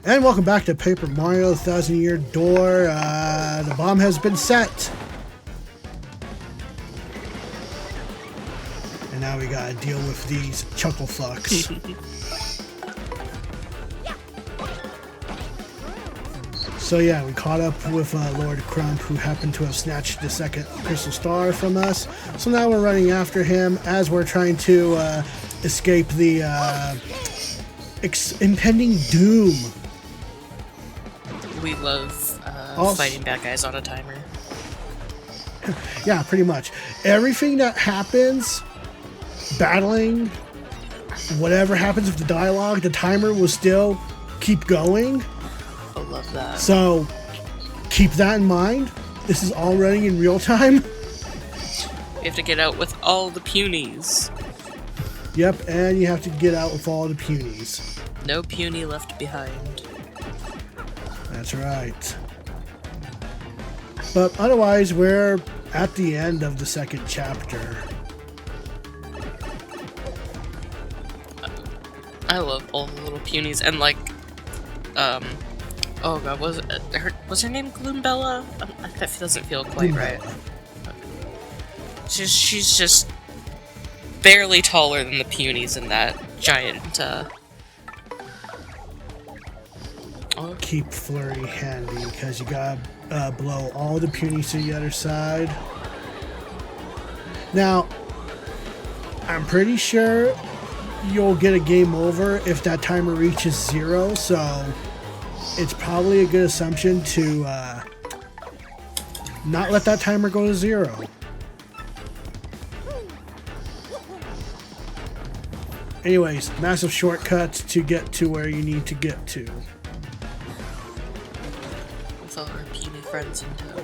And welcome back to Paper Mario: 1000-Year Door. The bomb has been set. And now we gotta deal with these chuckle fucks. So yeah, we caught up with Lord Crump, who happened to have snatched the second crystal star from us. So now we're running after him as we're trying to escape the impending doom. We love fighting bad guys on a timer. Yeah, pretty much. Everything that happens, battling, whatever happens with the dialogue, the timer will still keep going. I love that. So, keep that in mind. This is all running in real time. We have to get out with all the punies. Yep, and you have to get out with all the punies. No puny left behind. That's right. But otherwise, we're at the end of the second chapter. I love all the little punies and like, oh god, was her name Gloombella? That doesn't feel quite right. She's just barely taller than the punies in that giant. Keep Flurry handy because you gotta blow all the punies to the other side. Now, I'm pretty sure you'll get a game over if that timer reaches 0, so it's probably a good assumption to not let that timer go to 0. Anyways, massive shortcuts to get to where you need to get to. With all our puny friends in tow.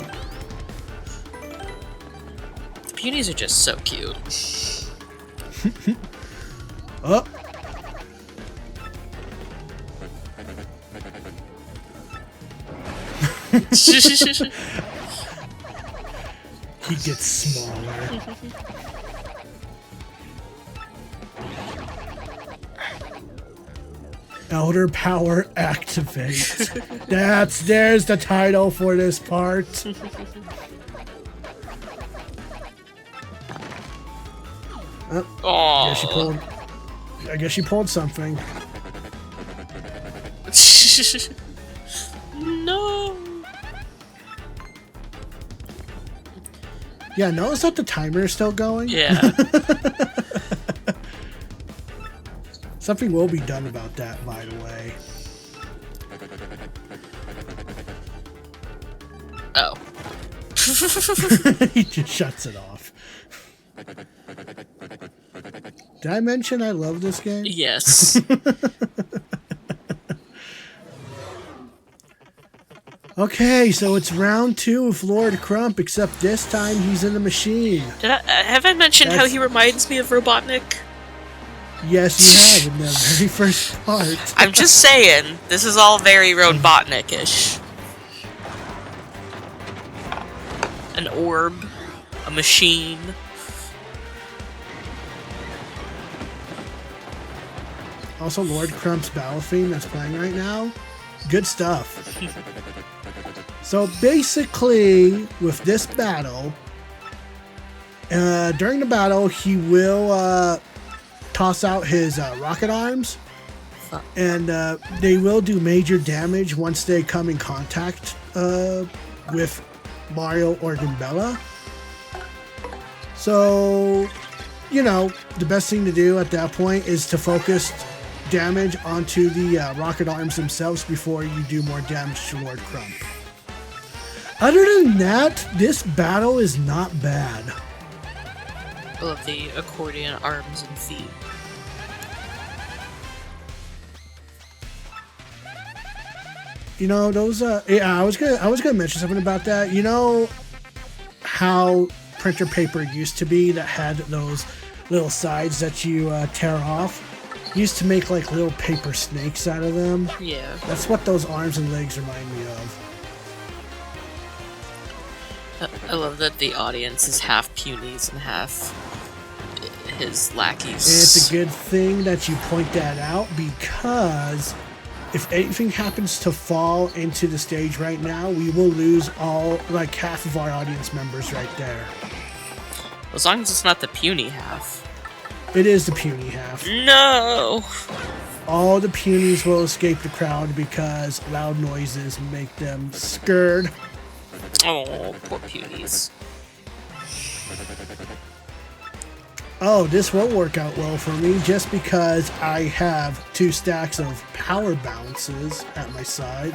The punies are just so cute. Oh! He gets smaller. Elder Power Activate. There's the title for this part. Oh, I guess she pulled something. No. Yeah, notice that the timer is still going. Yeah. Something will be done about that, by the way. Oh. He just shuts it off. Did I mention I love this game? Yes. Okay, so it's round 2 with Lord Crump, except this time he's in the machine. Have I mentioned how he reminds me of Robotnik? Yes, you have in the very first part. I'm just saying, this is all very Robotnik-ish. An orb, a machine. Also, Lord Crump's battle theme that's playing right now. Good stuff. So basically, with this battle, during the battle, he will toss out his rocket arms, and they will do major damage once they come in contact with Mario or Goombella. So, you know, the best thing to do at that point is to focus damage onto the rocket arms themselves before you do more damage to Lord Crump. Other than that, this battle is not bad. I love the accordion arms and feet. You know, those yeah, I was gonna mention something about that. You know how printer paper used to be that had those little sides that you tear off? Used to make like little paper snakes out of them. Yeah. That's what those arms and legs remind me of. I love that the audience is half punies and half his lackeys. And it's a good thing that you point that out because if anything happens to fall into the stage right now, we will lose all, like, half of our audience members right there. As long as it's not the puny half. It is the puny half. No! All the punies will escape the crowd because loud noises make them scared. Oh, poor punies. Oh, this won't work out well for me just because I have 2 stacks of power bounces at my side.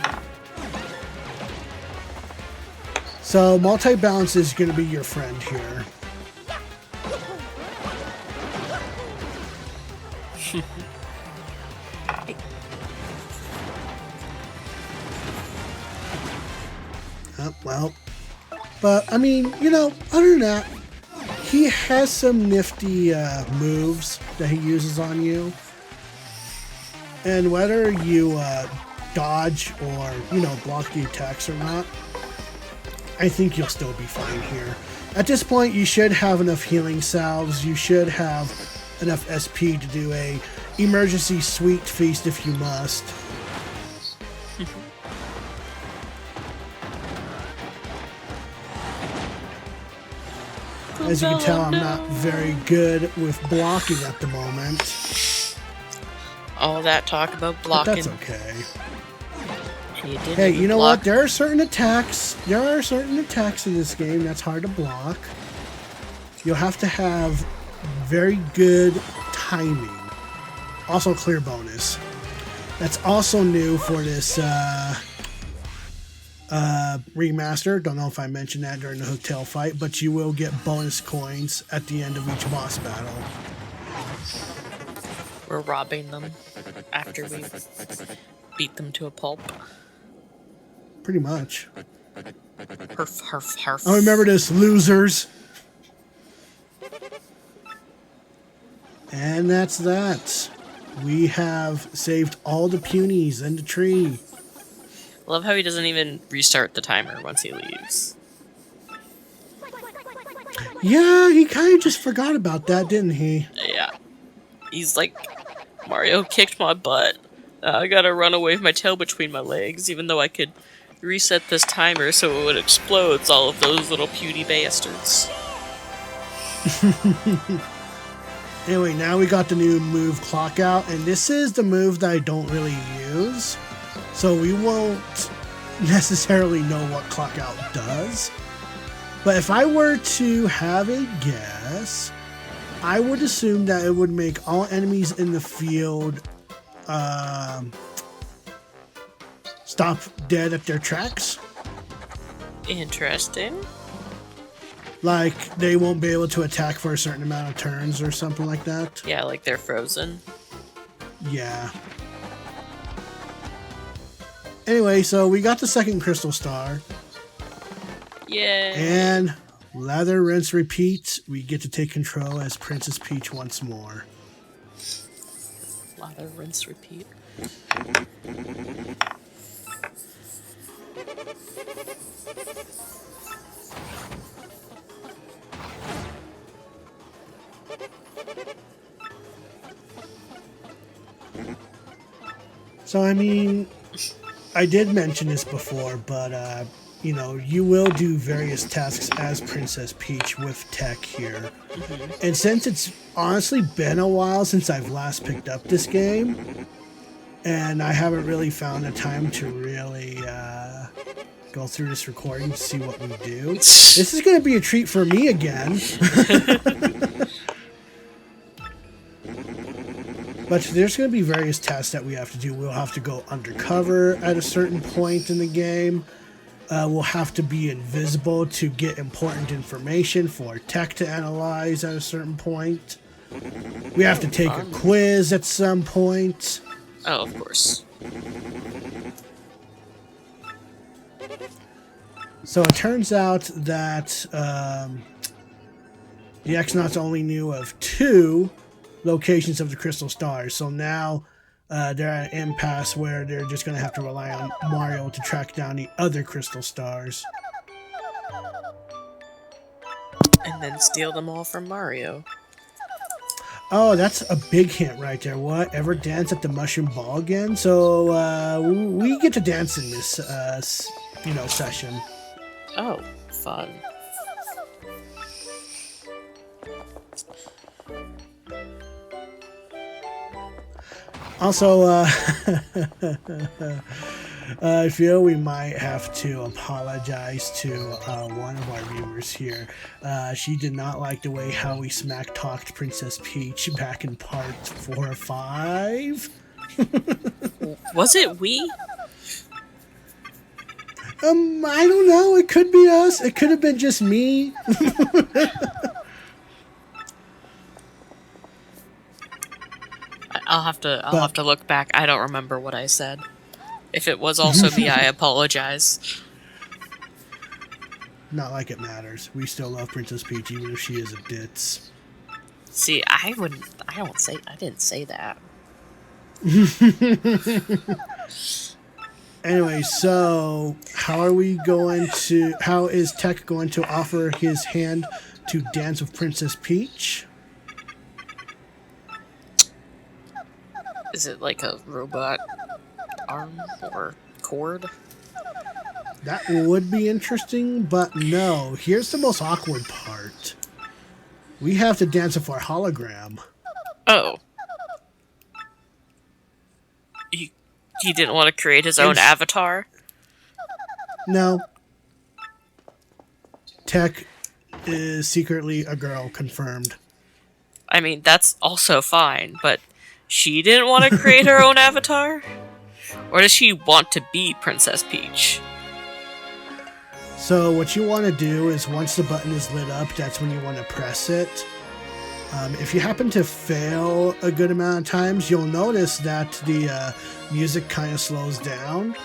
So multi-bounce is going to be your friend here. Well, but I mean, you know, other than that, he has some nifty moves that he uses on you. And whether you dodge or, you know, block the attacks or not, I think you'll still be fine here. At this point, you should have enough healing salves. You should have enough SP to do a emergency sweet feast if you must. As you can tell, I'm not very good with blocking at the moment. All that talk about blocking. But that's okay. Hey, you know what? There are certain attacks. There are certain attacks in this game that's hard to block. You'll have to have very good timing. Also, clear bonus. That's also new for this remaster. Don't know if I mentioned that during the hotel fight, but you will get bonus coins at the end of each boss battle. We're robbing them after we beat them to a pulp. Pretty much. Herf, herf, herf. Oh, remember this, losers. And that's that. We have saved all the punies in the tree. I love how he doesn't even restart the timer once he leaves. Yeah, he kind of just forgot about that, didn't he? Yeah. He's like, Mario kicked my butt. I gotta run away with my tail between my legs, even though I could reset this timer so it would explode all of those little puny bastards. Anyway, now we got the new move Clock Out, and this is the move that I don't really use. So we won't necessarily know what Clock Out does. But if I were to have a guess, I would assume that it would make all enemies in the field stop dead at their tracks. Interesting. Like, they won't be able to attack for a certain amount of turns or something like that. Yeah, like they're frozen. Yeah. Anyway, so we got the second crystal star. Yay! And lather, rinse, repeat. We get to take control as Princess Peach once more. Lather, rinse, repeat. So, I mean, I did mention this before, but, you know, you will do various tasks as Princess Peach with TEC here. Mm-hmm. And since it's honestly been a while since I've last picked up this game, and I haven't really found the time to really go through this recording to see what we do, this is going to be a treat for me again. But there's going to be various tasks that we have to do. We'll have to go undercover at a certain point in the game. We'll have to be invisible to get important information for TEC to analyze at a certain point. We have to take a quiz at some point. Oh, of course. So it turns out that the X-Nauts only knew of 2 locations of the crystal stars, so now they're at an impasse where they're just going to have to rely on Mario to track down the other crystal stars. And then steal them all from Mario. Oh, that's a big hint right there. What? Ever dance at the mushroom ball again? So we get to dance in this, session. Oh, fun. Also, I feel we might have to apologize to one of our viewers here. She did not like the way how we smack talked Princess Peach back in part 4 or 5. Was it we? I don't know. It could be us. It could have been just me. I'll have to look back. I don't remember what I said. If it was also me, I apologize. Not like it matters. We still love Princess Peach, even if she is a ditz. See, I didn't say that. Anyway, so how is TEC going to offer his hand to dance with Princess Peach? Is it like a robot arm or cord? That would be interesting, but no. Here's the most awkward part. We have to dance with our hologram. Oh. He didn't want to create his own avatar? No. TEC is secretly a girl, confirmed. I mean, that's also fine, but she didn't want to create her own avatar? Or does she want to be Princess Peach? So what you want to do is once the button is lit up, that's when you want to press it. If you happen to fail a good amount of times, you'll notice that the music kind of slows down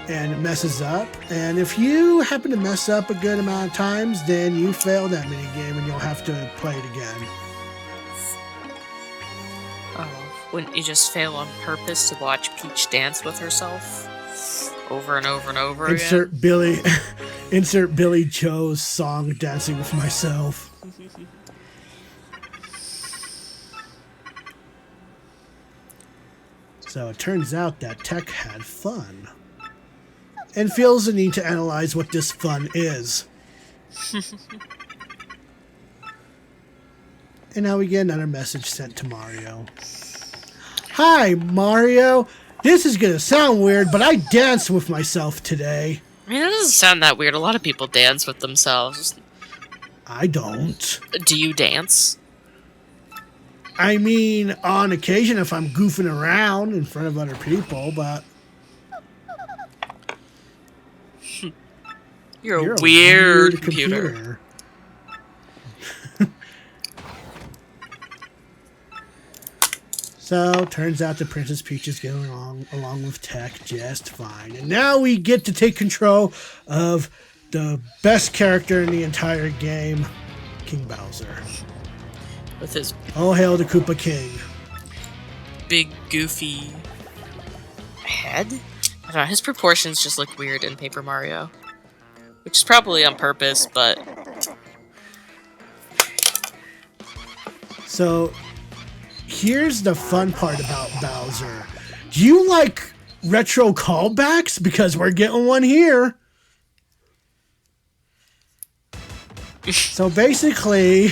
and it messes up. And if you happen to mess up a good amount of times, then you fail that minigame and you'll have to play it again. Oh, wouldn't you just fail on purpose to watch Peach dance with herself? Over and over and over insert again? Insert Billy Joe's song, Dancing With Myself. So it turns out that TEC had fun. And feels the need to analyze what this fun is. And now we get another message sent to Mario. Hi, Mario. This is gonna sound weird, but I danced with myself today. I mean, that doesn't sound that weird. A lot of people dance with themselves. I don't. Do you dance? I mean, on occasion if I'm goofing around in front of other people, but... You're a weird computer. So, turns out that Princess Peach is getting along with TEC just fine. And now we get to take control of the best character in the entire game, King Bowser. With his... Oh, hail the Koopa King. Big, goofy... head? I don't know, his proportions just look weird in Paper Mario. Which is probably on purpose, but... So... here's the fun part about Bowser. Do you like retro callbacks? Because we're getting one here. So basically,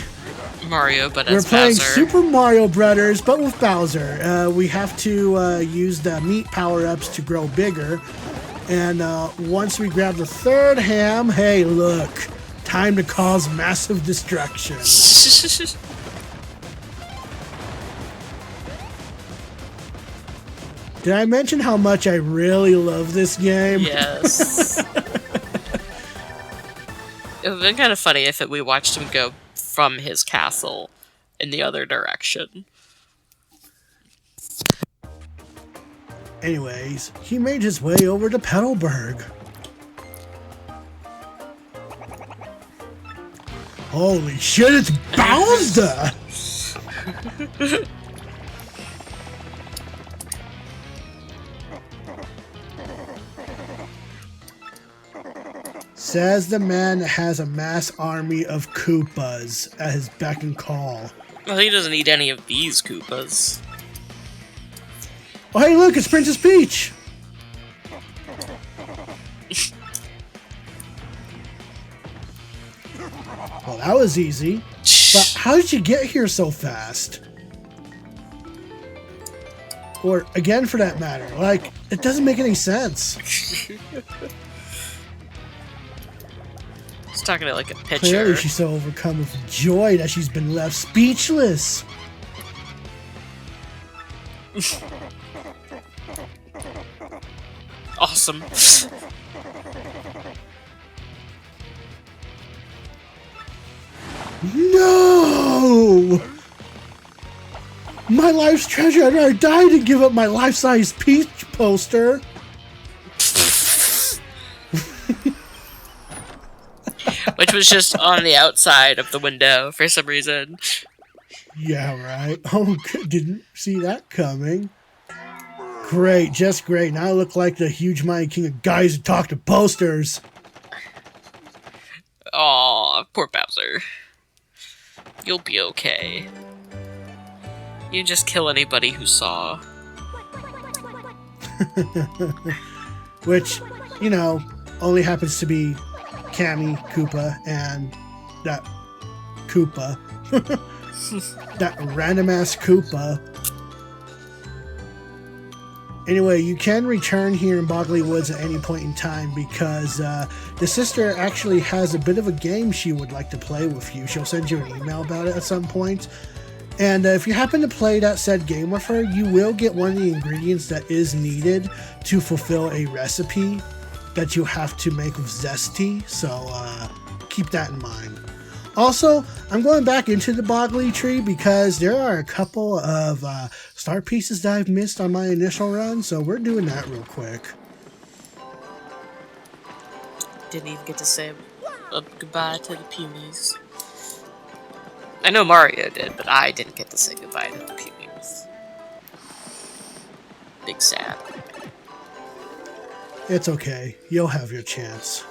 Mario, but we're as playing Bowser. Super Mario Brothers, but with Bowser. We have to use the meat power-ups to grow bigger. And once we grab the third ham, hey, look. Time to cause massive destruction. Did I mention how much I really love this game? Yes. It would have been kind of funny if we watched him go from his castle in the other direction. Anyways, he made his way over to Petalburg. Holy shit, it's Bowser! Says the man that has a mass army of Koopas at his beck and call. Well, he doesn't eat any of these Koopas. Oh, hey, look, it's Princess Peach! Well, that was easy. But how did you get here so fast? Or, again, for that matter, like, it doesn't make any sense. He's talking to like a pitcher. Clearly, she's so overcome with joy that she's been left speechless. Awesome. No! My life's treasure. I'd rather die than give up my life-size Peach poster. Which was just on the outside of the window for some reason. Yeah, right. Oh, didn't see that coming. Great, just great. Now I look like the huge mighty king of guys who talk to posters. Aw, poor Bowser. You'll be okay. You just kill anybody who saw. Which, you know, only happens to be Kammy Koopa and that Koopa. That random ass Koopa. Anyway, you can return here in Boggly Woods at any point in time because the sister actually has a bit of a game she would like to play with you. She'll send you an email about it at some point. And if you happen to play that said game with her, you will get one of the ingredients that is needed to fulfill a recipe that you have to make with Zesty. So keep that in mind. Also, I'm going back into the Boggly tree because there are a couple of star pieces that I've missed on my initial run, so we're doing that real quick. Didn't even get to say a goodbye to the Punies. I know Mario did, but I didn't get to say goodbye to the Punies. Big sad. It's okay. You'll have your chance.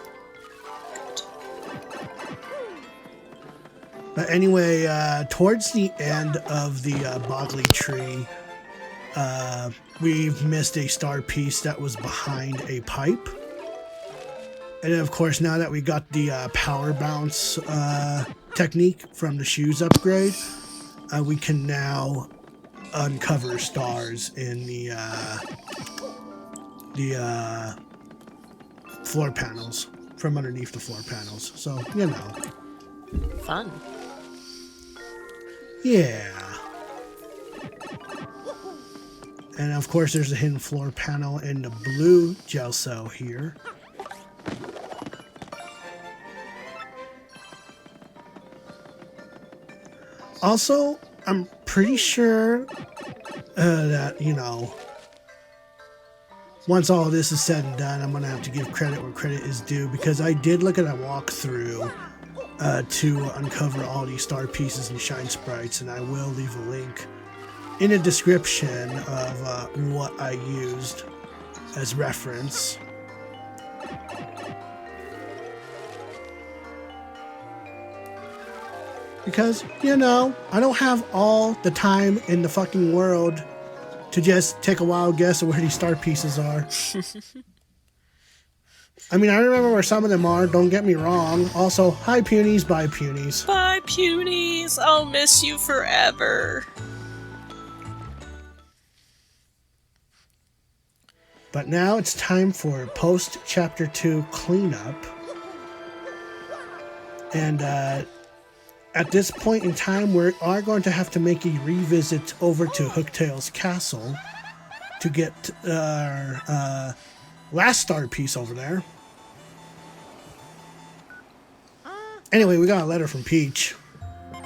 But anyway, towards the end of the Boggly tree, we've missed a star piece that was behind a pipe. And then, of course, now that we got the power bounce technique from the shoes upgrade, we can now uncover stars in the floor panels, from underneath the floor panels. So, you know. Fun. Yeah. And of course there's a hidden floor panel in the blue gel cell here. Also, I'm pretty sure that, you know, once all this is said and done, I'm going to have to give credit where credit is due because I did look at a walkthrough to uncover all these star pieces and shine sprites, and I will leave a link in the description of what I used as reference. Because, you know, I don't have all the time in the fucking world to just take a wild guess at where these star pieces are. I mean, I remember where some of them are, don't get me wrong. Also, hi Punies, bye Punies. Bye, Punies. I'll miss you forever. But now it's time for post-Chapter 2 cleanup. And at this point in time, we are going to have to make a revisit over to Hooktail's castle to get our last star piece over there. Anyway, we got a letter from Peach.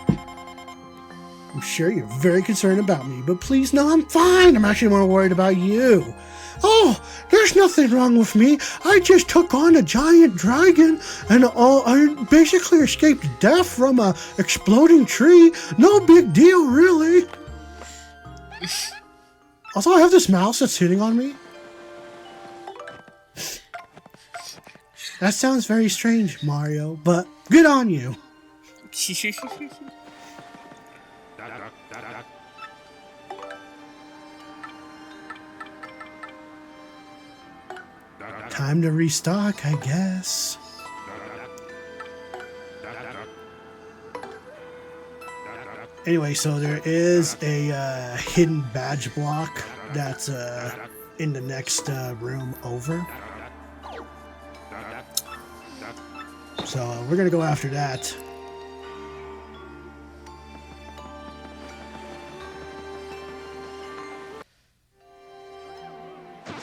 I'm sure you're very concerned about me, but please know I'm fine. I'm actually more worried about you. Oh, there's nothing wrong with me. I just took on a giant dragon and I basically escaped death from a exploding tree. No big deal, really. Also, I have this mouse that's hitting on me. That sounds very strange, Mario, but good on you. Time to restock, I guess. Anyway, so there is a hidden badge block that's in the next room over. So we're going to go after that.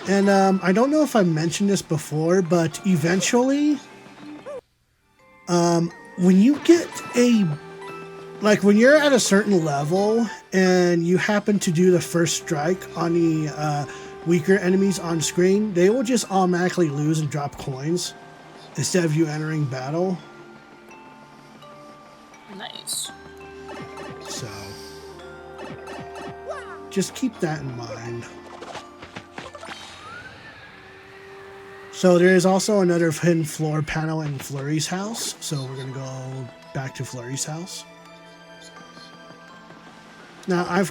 And I don't know if I mentioned this before, but eventually, when you get when you're at a certain level and you happen to do the first strike on the weaker enemies on screen, they will just automatically lose and drop coins instead of you entering battle. Nice. So, just keep that in mind. So there is also another hidden floor panel in Flurry's house. So we're going to go back to Flurry's house. Now,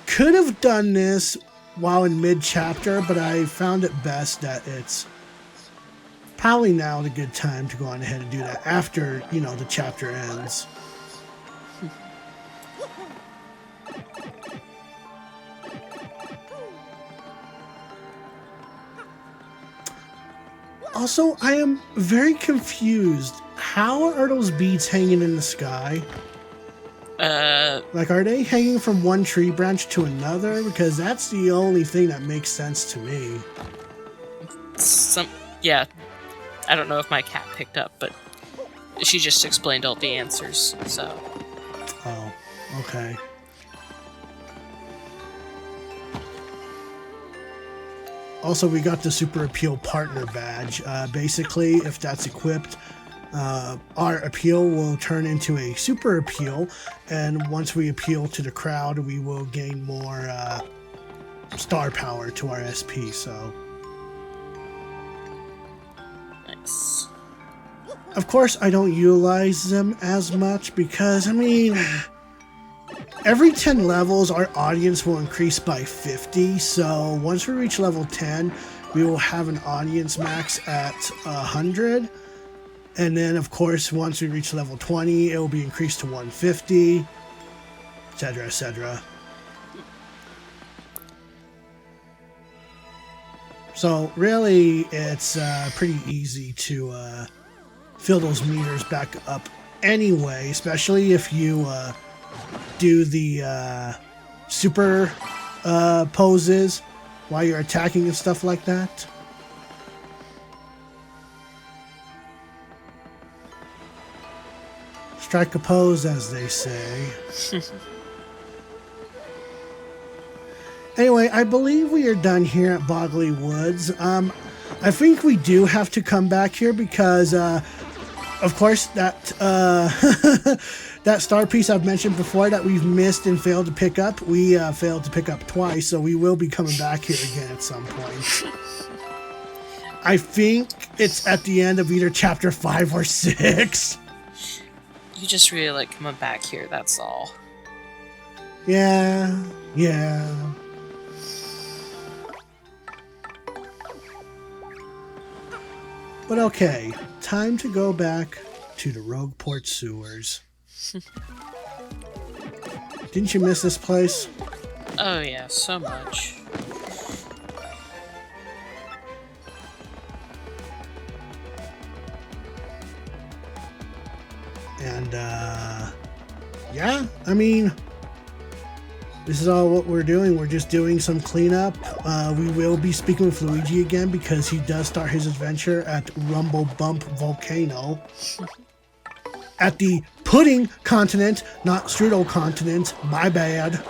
could have done this while in mid-chapter, but I found it best that it's probably now a good time to go on ahead and do that after, the chapter ends. Also, I am very confused. How are those beads hanging in the sky? Are they hanging from one tree branch to another? Because that's the only thing that makes sense to me. Yeah. I don't know if my cat picked up, but she just explained all the answers, so. Oh, okay. Also, we got the Super Appeal Partner Badge. Basically, if that's equipped, our appeal will turn into a Super Appeal, and once we appeal to the crowd, we will gain more star power to our SP, so. Nice. Of course, I don't utilize them as much because, every 10 levels, our audience will increase by 50. So once we reach level 10, we will have an audience max at 100. And then, of course, once we reach level 20, it will be increased to 150, etc., etc. So really, it's pretty easy to fill those meters back up anyway, especially if you do the super poses while you're attacking and stuff like that. Strike a pose, as they say. Anyway, I believe we are done here at Boggly Woods. I think we do have to come back here because, of course, that that star piece I've mentioned before that we've missed and failed to pick up, we failed to pick up twice, so we will be coming back here again at some point. I think it's at the end of either chapter 5 or 6. You just really like coming back here, that's all. Yeah. But okay, time to go back to the Rogueport sewers. Didn't you miss this place? Oh yeah, so much. And, yeah, this is all what we're doing. We're just doing some cleanup. We will be speaking with Luigi again because he does start his adventure at Rumble Bump Volcano. At the Pudding Continent, not Strudel Continent. My bad.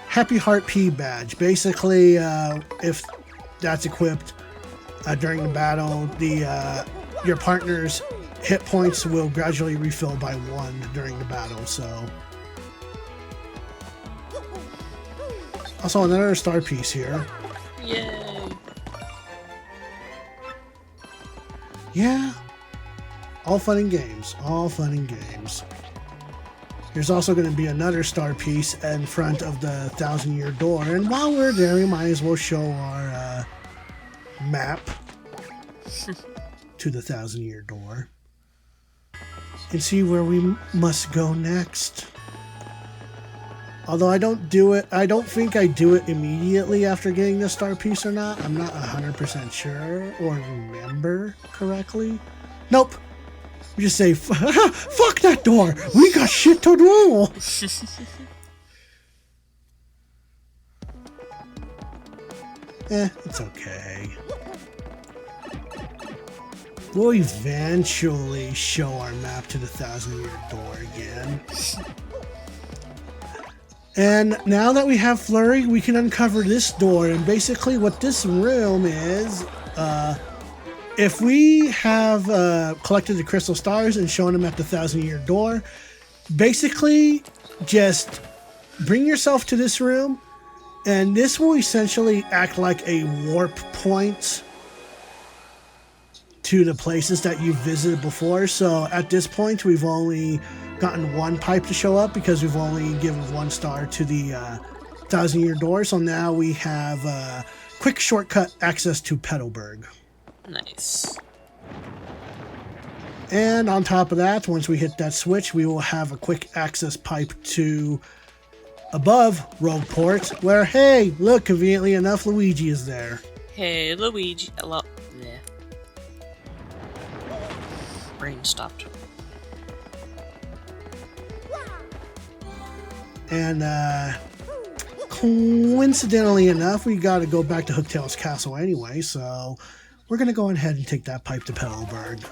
Happy Heart P badge. Basically, if that's equipped during the battle, your partner's hit points will gradually refill by 1 during the battle, so. Also, another star piece here. Yay! Yeah. All fun and games. All fun and games. There's also going to be another star piece in front of the 1,000-year door. And while we're there, we might as well show our map to the 1,000-year door and see where we must go next. Although I don't think I do it immediately after getting the star piece or not. I'm not 100% sure or remember correctly. Nope. We just say, fuck that door! We got shit to do! It's okay. We'll eventually show our map to the 1,000-year door again. And now that we have Flurry, we can uncover this door. And basically what this room is, if we have collected the crystal stars and shown them at the 1,000-year door, basically just bring yourself to this room, and this will essentially act like a warp point to the places that you've visited before. So at this point, we've only gotten one pipe to show up because we've only given 1 star to the 1,000-year door. So now we have quick shortcut access to Petalburg. Nice. And on top of that, once we hit that switch, we will have a quick access pipe to above Rogueport, where, hey, look, conveniently enough, Luigi is there. Hey, Luigi. Hello. Yeah. Brain stopped. And coincidentally enough, we got to go back to Hooktail's castle anyway, so we're going to go ahead and take that pipe to Petalburg.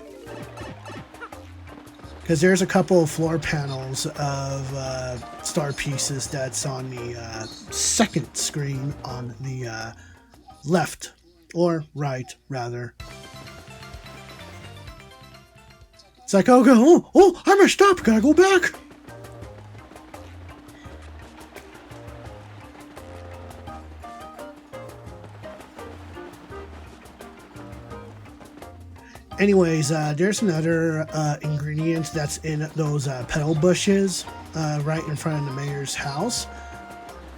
Because there's a couple of floor panels of star pieces that's on the second screen on the left, or right, rather. It's like, oh, I messed up, gotta go back. Anyways, there's another ingredient that's in those petal bushes right in front of the mayor's house.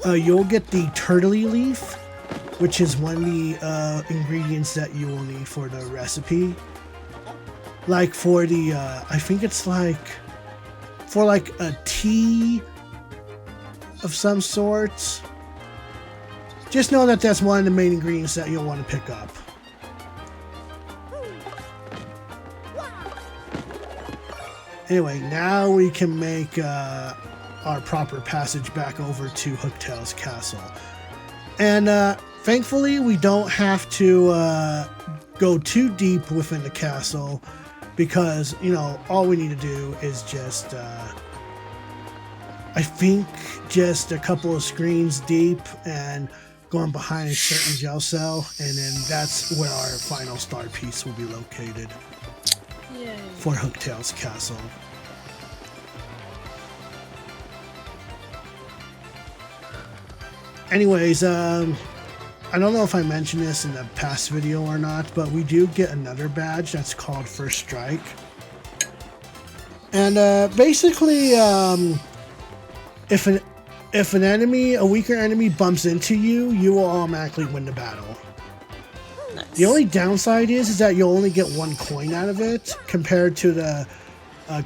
You'll get the turtley leaf, which is one of the ingredients that you will need for the recipe. Like for the, I think it's like, for like a tea of some sort. Just know that that's one of the main ingredients that you'll want to pick up. Anyway, now we can make our proper passage back over to Hooktail's castle. And thankfully, we don't have to go too deep within the castle because, you know, all we need to do is just, I think, just a couple of screens deep and going behind a certain gel cell, and then that's where our final star piece will be located. Yay. For Hooktail's castle. Anyways, I don't know if I mentioned this in the past video or not, but we do get another badge that's called First Strike. And basically, if an enemy, a weaker enemy, bumps into you, you will automatically win the battle. Nice. The only downside is that you'll only get 1 coin out of it, compared to the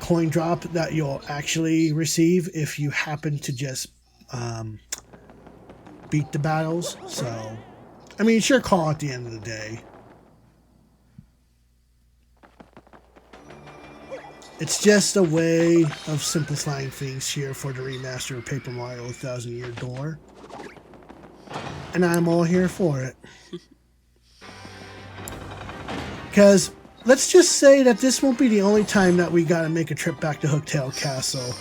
coin drop that you'll actually receive if you happen to just beat the battles. So, I mean, it's your call at the end of the day. It's just a way of simplifying things here for the remaster of Paper Mario 1,000-Year Door. And I'm all here for it. Because let's just say that this won't be the only time that we gotta make a trip back to Hooktail Castle.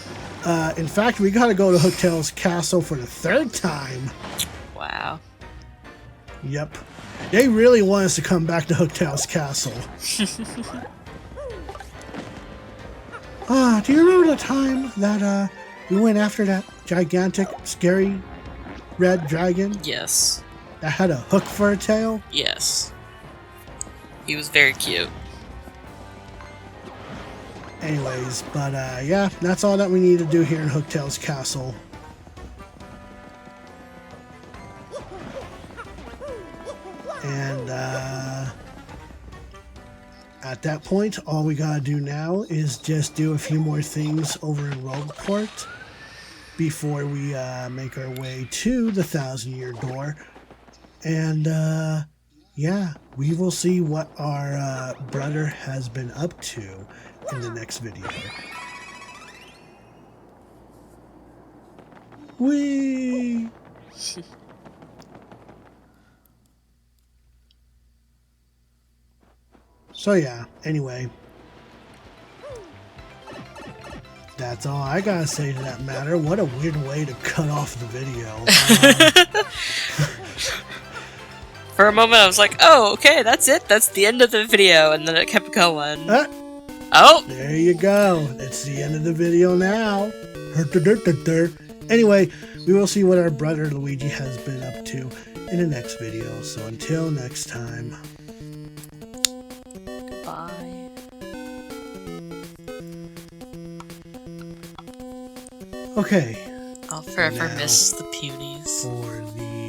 In fact, we gotta go to Hooktail's Castle for the 3rd time. Wow. Yep. They really want us to come back to Hooktail's Castle. Do you remember the time that we went after that gigantic, scary red dragon? Yes. That had a hook for a tail? Yes. He was very cute. Anyways, but yeah, that's all that we need to do here in Hooktail's castle. And at that point, all we gotta do now is just do a few more things over in Rogueport before we make our way to the 1,000-Year Door. And yeah, we will see what our brother has been up to in the next video. Whee! So yeah, anyway, that's all I gotta say to that matter. What a weird way to cut off the video. For a moment I was like, oh, okay, that's it. That's the end of the video. And then it kept going. Oh! There you go. It's the end of the video now. Anyway, we will see what our brother Luigi has been up to in the next video. So until next time. Bye. Okay. I'll forever Now, miss the Punies. For